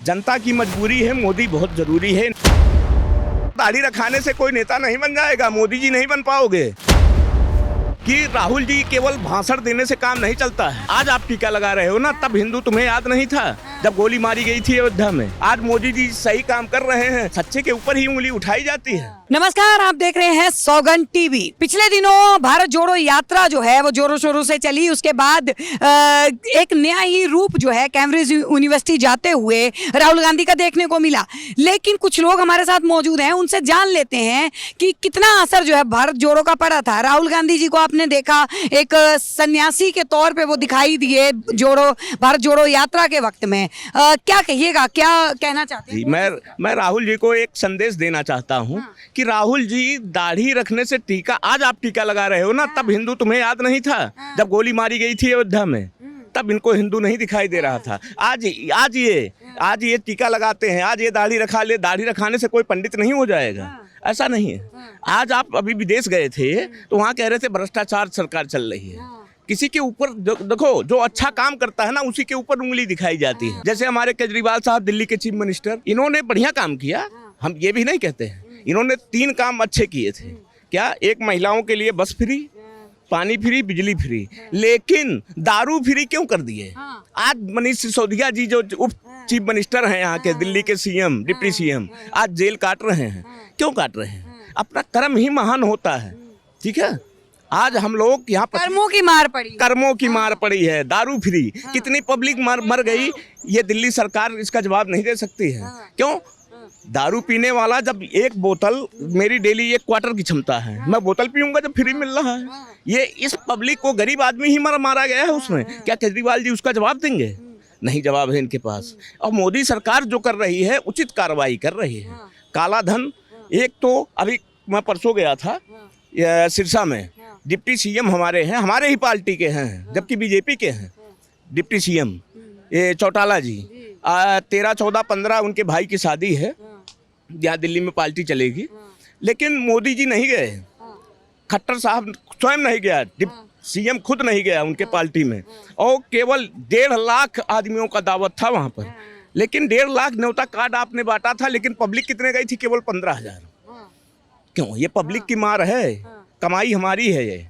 जनता की मजबूरी है, मोदी बहुत जरूरी है। दाढ़ी रखाने से कोई नेता नहीं बन जाएगा, मोदी जी नहीं बन पाओगे। कि राहुल जी केवल भाषण देने से काम नहीं चलता है। आज आप टीका लगा रहे हो ना, तब हिंदू तुम्हें याद नहीं था जब गोली मारी गई थी अयोध्या में। आज मोदी जी सही काम कर रहे हैं, सच्चे के ऊपर ही उंगली उठाई जाती है। नमस्कार, आप देख रहे हैं सौगंध टीवी। पिछले दिनों भारत जोड़ो यात्रा जो है वो जोरों शोरों से चली। उसके बाद एक नया ही रूप जो है कैम्ब्रिज यूनिवर्सिटी जाते हुए राहुल गांधी का देखने को मिला। लेकिन कुछ लोग हमारे साथ मौजूद हैं, उनसे जान लेते हैं कि कितना असर जो है भारत जोड़ो का पड़ा था। राहुल गांधी जी को आपने देखा, एक सन्यासी के तौर पे वो दिखाई दिए भारत जोड़ो यात्रा के वक्त में। क्या कहिएगा, क्या कहना चाहते हैं? मैं राहुल जी को एक संदेश देना चाहता हूँ कि राहुल जी दाढ़ी रखने से टीका, आज आप टीका लगा रहे हो ना, तब हिंदू तुम्हें याद नहीं था जब गोली मारी गई थी अयोध्या में। तब इनको हिंदू नहीं दिखाई दे रहा था। आज ये टीका लगाते हैं, आज ये दाढ़ी रखा ले। दाढ़ी रखाने से कोई पंडित नहीं हो जाएगा, ऐसा नहीं है। आज आप अभी विदेश गए थे तो वहाँ कह रहे थे भ्रष्टाचार सरकार चल रही है। किसी के ऊपर देखो, जो अच्छा काम करता है ना, उसी के ऊपर उंगली दिखाई जाती है। जैसे हमारे केजरीवाल साहब, दिल्ली के चीफ मिनिस्टर, इन्होंने बढ़िया काम किया, हम ये भी नहीं कहते हैं। इन्होंने 3 काम अच्छे किए थे। क्या? एक, महिलाओं के लिए बस फ्री, पानी फ्री, बिजली फ्री। लेकिन दारू फ्री क्यों कर दिए? आज मनीष सिसोदिया जी जो उप चीफ मिनिस्टर हैं यहाँ के, दिल्ली के सीएम, डिप्टी सीएम, आज जेल काट रहे हैं। क्यों काट रहे हैं? अपना कर्म ही महान होता है, ठीक है। आज हम लोग यहाँ पर कर्मों की मार पड़ी है। दारू फ्री, कितनी पब्लिक मर गई, ये दिल्ली सरकार इसका जवाब नहीं दे सकती है। क्यों? दारू पीने वाला, जब एक बोतल, मेरी डेली 1 क्वार्टर की क्षमता है, मैं बोतल पीऊंगा जब फ्री मिल रहा है। ये इस पब्लिक को, गरीब आदमी ही मारा गया है उसमें। क्या केजरीवाल जी उसका जवाब देंगे? नहीं जवाब है इनके पास। और मोदी सरकार जो कर रही है, उचित कार्रवाई कर रही है। काला धन, एक तो अभी मैं परसों गया था सिरसा में, डिप्टी सीएम हमारे हैं, हमारे ही पार्टी के हैं, जबकि बीजेपी के हैं डिप्टी सीएम, ये चौटाला जी। 13, 14, 15 उनके भाई की शादी है, यहाँ दिल्ली में पार्टी चलेगी। लेकिन मोदी जी नहीं गए, खट्टर साहब स्वयं नहीं गया, सीएम खुद नहीं गया उनके पार्टी में। और केवल 1.5 लाख आदमियों का दावत था वहाँ पर। लेकिन 1.5 लाख न्योता कार्ड आपने बांटा था, लेकिन पब्लिक कितने गई थी? केवल 15,000। क्यों? ये पब्लिक की मार है, कमाई हमारी है ये।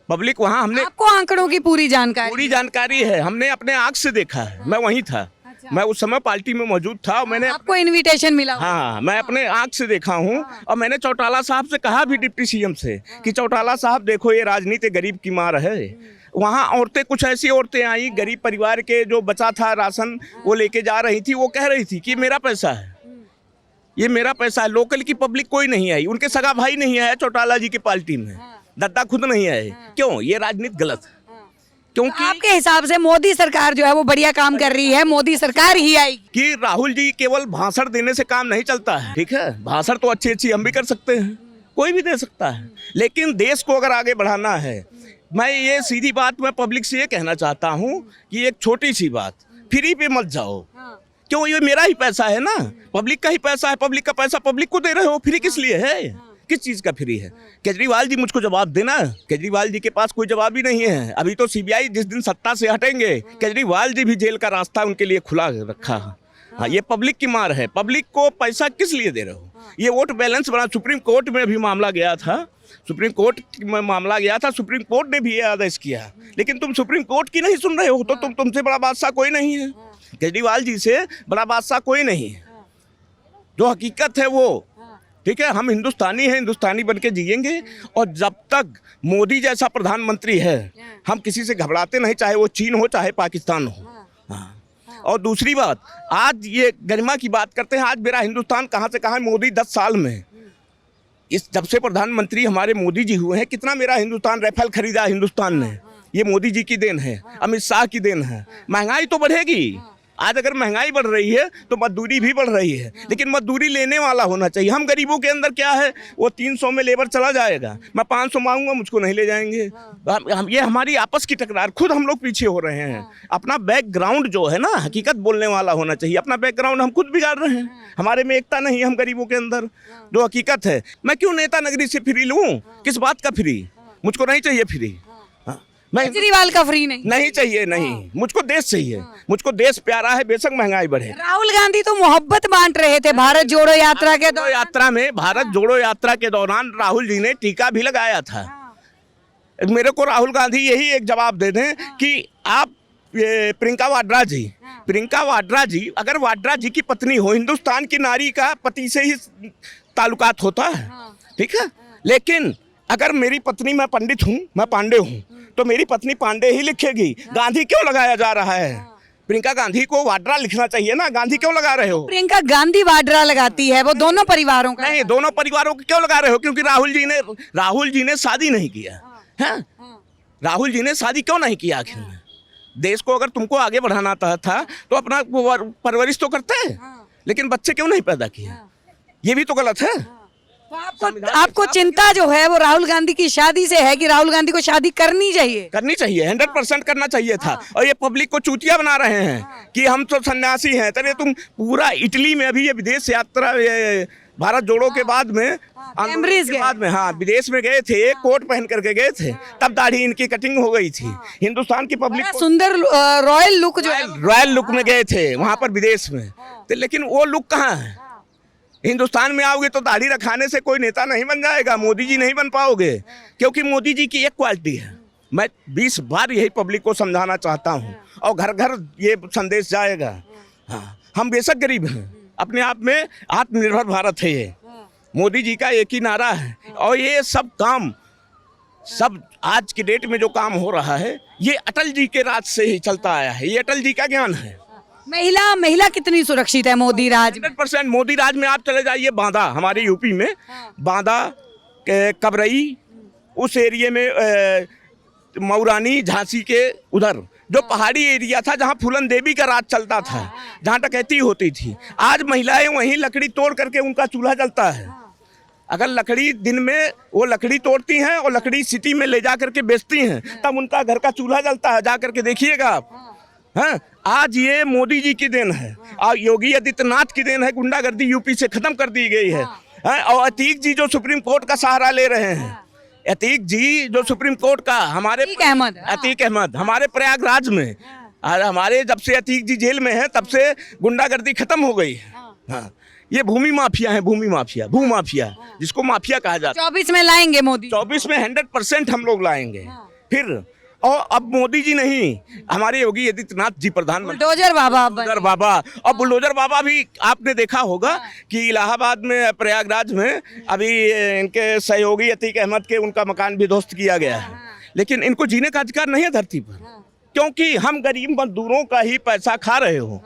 पब्लिक वहाँ, हमने, आपको आंकड़ों की पूरी जानकारी है, हमने अपने आँख से देखा है। मैं वहीं था, मैं उस समय पार्टी में मौजूद था। मैंने, आपको इनविटेशन मिला? हाँ, मैं अपने आँख से देखा हूँ। और मैंने चौटाला साहब से कहा भी, डिप्टी सीएम से, कि चौटाला साहब देखो, ये राजनीति गरीब की मार है। वहाँ औरतें, कुछ ऐसी औरतें आई, गरीब परिवार के, जो बचा था राशन वो लेके जा रही थी। वो कह रही थी कि मेरा पैसा है, ये मेरा पैसा है। लोकल की पब्लिक कोई नहीं आई, उनके सगा भाई नहीं आया चौटाला जी की पार्टी में, दद्दा खुद नहीं आए। क्यों? ये राजनीति गलत है। क्योंकि आपके हिसाब से मोदी सरकार जो है वो बढ़िया काम कर रही है, मोदी सरकार ही आएगी? कि राहुल जी केवल भाषण देने से काम नहीं चलता है, ठीक है। भाषण तो अच्छी हम भी कर सकते हैं, कोई भी दे सकता है। लेकिन देश को अगर आगे बढ़ाना है, मैं ये सीधी बात मैं पब्लिक से ये कहना चाहता हूँ कि एक छोटी सी बात, फ्री पे मत जाओ। क्यों? ये मेरा ही पैसा है ना, पब्लिक का ही पैसा है। पब्लिक का पैसा पब्लिक को दे रहे हो, फ्री किस लिए है? किस चीज़ का फ्री है? केजरीवाल जी मुझको जवाब देना। केजरीवाल जी के पास कोई जवाब ही नहीं है। अभी तो सीबीआई जिस दिन सत्ता से हटेंगे, केजरीवाल जी भी जेल का रास्ता उनके लिए खुला रखा है। हाँ, ये पब्लिक की मार है। पब्लिक को पैसा किस लिए दे रहे हो? ये वोट बैलेंस बना। सुप्रीम कोर्ट में भी मामला गया था, सुप्रीम कोर्ट ने भी ये आदेश किया। लेकिन तुम सुप्रीम कोर्ट की नहीं सुन रहे हो, तो तुमसे बड़ा बादशाह कोई नहीं है। केजरीवाल जी से बड़ा बादशाह कोई नहीं है। जो हकीकत है वो, ठीक है। हम हिंदुस्तानी हैं, हिंदुस्तानी बन के जिएंगे। और जब तक मोदी जैसा प्रधानमंत्री है, हम किसी से घबराते नहीं, चाहे वो चीन हो, चाहे पाकिस्तान हो। हाँ। और दूसरी बात, आज ये गरिमा की बात करते हैं, आज मेरा हिंदुस्तान कहाँ से कहाँ है। मोदी 10 साल में, इस जब से प्रधानमंत्री हमारे मोदी जी हुए हैं, कितना मेरा हिंदुस्तान, राफेल खरीदा हिंदुस्तान ने, ये मोदी जी की देन है, अमित शाह की देन है। महंगाई तो बढ़ेगी। आज अगर महंगाई बढ़ रही है तो मजदूरी भी बढ़ रही है, लेकिन मजदूरी लेने वाला होना चाहिए। हम गरीबों के अंदर क्या है, वो 300 में लेबर चला जाएगा, मैं 500 मांगूंगा, मुझको नहीं ले जाएंगे। ये हमारी आपस की टकरार, खुद हम लोग पीछे हो रहे हैं। अपना बैकग्राउंड जो है ना, हकीकत बोलने वाला होना चाहिए। अपना बैकग्राउंड हम खुद बिगाड़ रहे हैं। हमारे में एकता नहीं है, हम गरीबों के अंदर जो हकीकत है। मैं क्यों नेता नगरी से फ्री लूँ? किस बात का फ्री? मुझको नहीं चाहिए फ्री। मैं केजरीवाल का फ्री नहीं। नहीं चाहिए, नहीं, मुझको देश चाहिए, मुझको देश प्यारा है, बेशक महंगाई बढ़े। राहुल गांधी तो मोहब्बत बांट रहे थे भारत जोड़ो यात्रा के जोड़ो यात्रा में, भारत जोड़ो यात्रा के दौरान राहुल जी ने टीका भी लगाया था। मेरे को राहुल गांधी यही एक जवाब दे दें कि आप ये प्रियंका वाड्रा जी अगर वाड्रा जी की पत्नी हो, हिंदुस्तान की नारी का पति से ही ताल्लुकात होता है, ठीक है, लेकिन अगर मेरी पत्नी, मैं पंडित हूँ, मैं पांडे हूँ, तो मेरी पत्नी पांडे ही लिखेगी। गांधी क्यों लगाया जा रहा है? प्रियंका गांधी को वाड्रा लिखना चाहिए ना, गांधी क्यों लगा रहे हो? प्रियंका गांधी वाड्रा लगाती है, वो दोनों परिवारों का। नहीं, दोनों परिवारों को क्यों लगा रहे हो? क्योंकि राहुल जी ने शादी नहीं किया है। राहुल जी ने शादी क्यों नहीं किया? आखिर में देश को अगर तुमको आगे बढ़ाना था तो अपना परवरिश तो करते हैं, लेकिन बच्चे क्यों नहीं पैदा किए? ये भी तो गलत है। तो आपको चिंता जो है वो राहुल गांधी की शादी से है कि राहुल गांधी को शादी करनी चाहिए? 100% करना चाहिए था। और ये पब्लिक को चूतिया बना रहे हैं कि हम तो सन्यासी हैं। तरे तुम पूरा इटली में अभी ये विदेश यात्रा, ये भारत जोड़ो के बाद में, कैम्ब्रिज के बाद में, हाँ, विदेश में गए थे, कोट पहन करके गए थे, तब दाढ़ी इनकी कटिंग हो गई थी। हिंदुस्तान की पब्लिक सुंदर रॉयल लुक जो है, रॉयल लुक में गए थे वहां पर विदेश में, तो लेकिन वो लुक कहाँ है? हिंदुस्तान में आओगे तो दाढ़ी रखाने से कोई नेता नहीं बन जाएगा, मोदी जी नहीं बन पाओगे, क्योंकि मोदी जी की एक क्वालिटी है। मैं 20 बार यही पब्लिक को समझाना चाहता हूँ और घर घर ये संदेश जाएगा। हाँ, हम बेशक गरीब हैं, अपने आप में आत्मनिर्भर भारत है, ये मोदी जी का एक ही नारा है। और ये सब काम, सब आज की डेट में जो काम हो रहा है, ये अटल जी के राज से ही चलता आया है, ये अटल जी का ज्ञान है। महिला कितनी सुरक्षित है मोदी राज में? 100% मोदी राज में। आप चले जाइए बांदा, हमारे यूपी में बांदा, कबरई, उस एरिया में, मऊरानी, झांसी के उधर जो पहाड़ी एरिया था जहाँ फूलन देवी का राज चलता था, जहाँ डकैती होती थी, आज महिलाएं वहीं लकड़ी तोड़ करके उनका चूल्हा जलता है। अगर लकड़ी दिन में वो लकड़ी तोड़ती हैं और लकड़ी सिटी में ले जा करके बेचती हैं, तब उनका घर का चूल्हा जलता है, जा करके देखिएगा आप। हाँ, आज ये मोदी जी की देन है और योगी आदित्यनाथ की देन है। गुंडागर्दी यूपी से खत्म कर दी गई है। और अतीक जी जो सुप्रीम कोर्ट का सहारा ले रहे हैं, अतीक जी जो सुप्रीम कोर्ट का, हमारे अतीक अहमद हमारे प्रयागराज में, हमारे जब से अतीक जी जेल में है तब से गुंडागर्दी खत्म हो गई है। हाँ, ये भूमि माफिया है, भू माफिया जिसको माफिया कहा जाता है। 24 में लाएंगे मोदी, 24 में 100% हम लोग लाएंगे फिर। और अब मोदी जी नहीं, हमारे योगी आदित्यनाथ जी प्रधानमंत्री, बुलडोजर बाबा। और बुलडोजर बाबा भी आपने देखा होगा कि इलाहाबाद में, प्रयागराज में अभी इनके सहयोगी अतीक अहमद के उनका मकान भी ध्वस्त किया गया है। लेकिन इनको जीने का अधिकार नहीं है धरती पर, क्योंकि हम गरीब मजदूरों का ही पैसा खा रहे हो।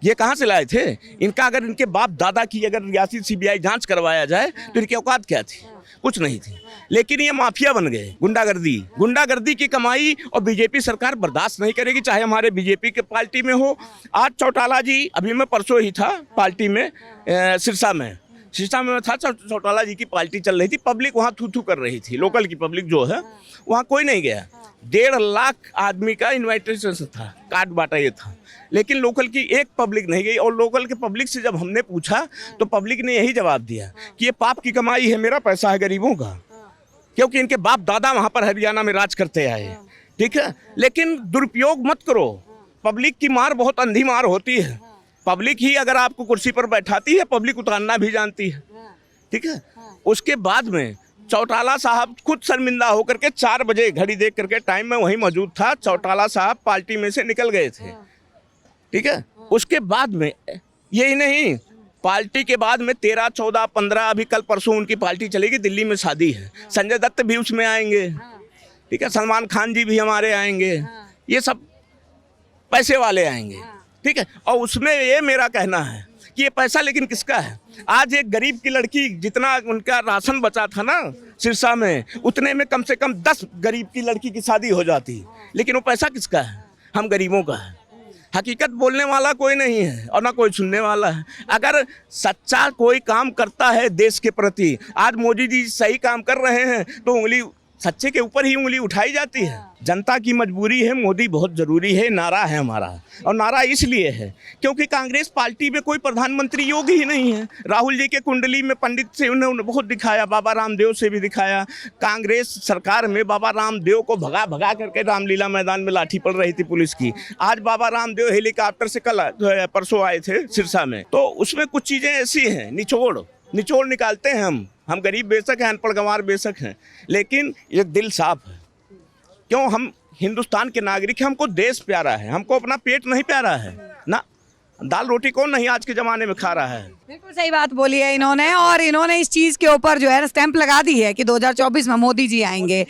ये कहाँ से लाए थे? इनका अगर इनके बाप दादा की अगर रियासती CBI जांच करवाया जाए तो इनकी औकात क्या थी? कुछ नहीं थी। लेकिन ये माफिया बन गए, गुंडागर्दी की कमाई, और बीजेपी सरकार बर्दाश्त नहीं करेगी, चाहे हमारे बीजेपी के पार्टी में हो। आज चौटाला जी, अभी मैं परसों ही था पार्टी में, सिरसा में था, चौटाला जी की पार्टी चल रही थी, पब्लिक वहाँ थू कर रही थी, लोकल की पब्लिक जो है, वहाँ कोई नहीं गया। 1.5 लाख आदमी का इन्विटेशन था, कार्ड बांटा ये था, लेकिन लोकल की एक पब्लिक नहीं गई। और लोकल के पब्लिक से जब हमने पूछा तो पब्लिक ने यही जवाब दिया कि ये पाप की कमाई है, मेरा पैसा है गरीबों का, क्योंकि इनके बाप दादा वहाँ पर हरियाणा में राज करते आए। ठीक है, लेकिन दुरुपयोग मत करो। पब्लिक की मार बहुत अंधी मार होती है। पब्लिक ही अगर आपको कुर्सी पर बैठाती है, पब्लिक उतारना भी जानती है। ठीक है, उसके बाद में चौटाला साहब खुद शर्मिंदा होकर के 4 बजे घड़ी देख करके, टाइम में वहीं मौजूद था, चौटाला साहब पार्टी में से निकल गए थे। ठीक है, उसके बाद में यही नहीं, पार्टी के बाद में 13, 14, 15, अभी कल परसों उनकी पार्टी चलेगी, दिल्ली में शादी है, संजय दत्त भी उसमें आएंगे। ठीक है, सलमान खान जी भी हमारे आएंगे, ये सब पैसे वाले आएंगे। ठीक है, और उसमें ये मेरा कहना है कि ये पैसा लेकिन किसका है? आज एक गरीब की लड़की, जितना उनका राशन बचा था ना सिरसा में, उतने में कम से कम 10 गरीब की लड़की की शादी हो जाती, लेकिन वो पैसा किसका है? हम गरीबों का है। हकीकत बोलने वाला कोई नहीं है और ना कोई सुनने वाला है। अगर सच्चा कोई काम करता है देश के प्रति, आज मोदी जी सही काम कर रहे हैं तो उंगली सच्चे के ऊपर ही उंगली उठाई जाती है। जनता की मजबूरी है, मोदी बहुत जरूरी है, नारा है हमारा। और नारा इसलिए है क्योंकि कांग्रेस पार्टी में कोई प्रधानमंत्री योगी ही नहीं है। राहुल जी के कुंडली में पंडित से उन्होंने बहुत दिखाया, बाबा रामदेव से भी दिखाया। कांग्रेस सरकार में बाबा रामदेव को भगा भगा करके रामलीला मैदान में लाठी पड़ रही थी पुलिस की। आज बाबा रामदेव हेलीकॉप्टर से परसों आए थे सिरसा में, तो उसमें कुछ चीज़ें ऐसी हैं, निचोड़ निकालते हैं हम गरीब बेशक हैं, अनपढ़ गंवार बेशक हैं, लेकिन ये दिल साफ है। क्यों? हम हिंदुस्तान के नागरिक हैं, हमको देश प्यारा है, हमको अपना पेट नहीं प्यारा है ना। दाल रोटी कौन नहीं आज के ज़माने में खा रहा है। बिल्कुल सही बात बोली है इन्होंने, और इन्होंने इस चीज़ के ऊपर जो है स्टैंप लगा दी है कि 2024 में मोदी जी आएंगे।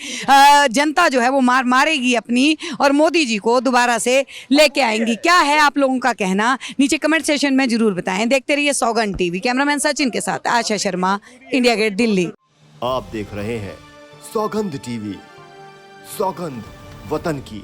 जनता जो है वो मारेगी अपनी, और मोदी जी को दोबारा से लेके आएंगी। क्या है आप लोगों का कहना, नीचे कमेंट सेशन में जरूर बताएं। देखते रहिए सौगंध टीवी। कैमरामैन सचिन के साथ आशा शर्मा, इंडिया गेट, दिल्ली। आप देख रहे हैं सौगंध टीवी। सौगंध वतन की।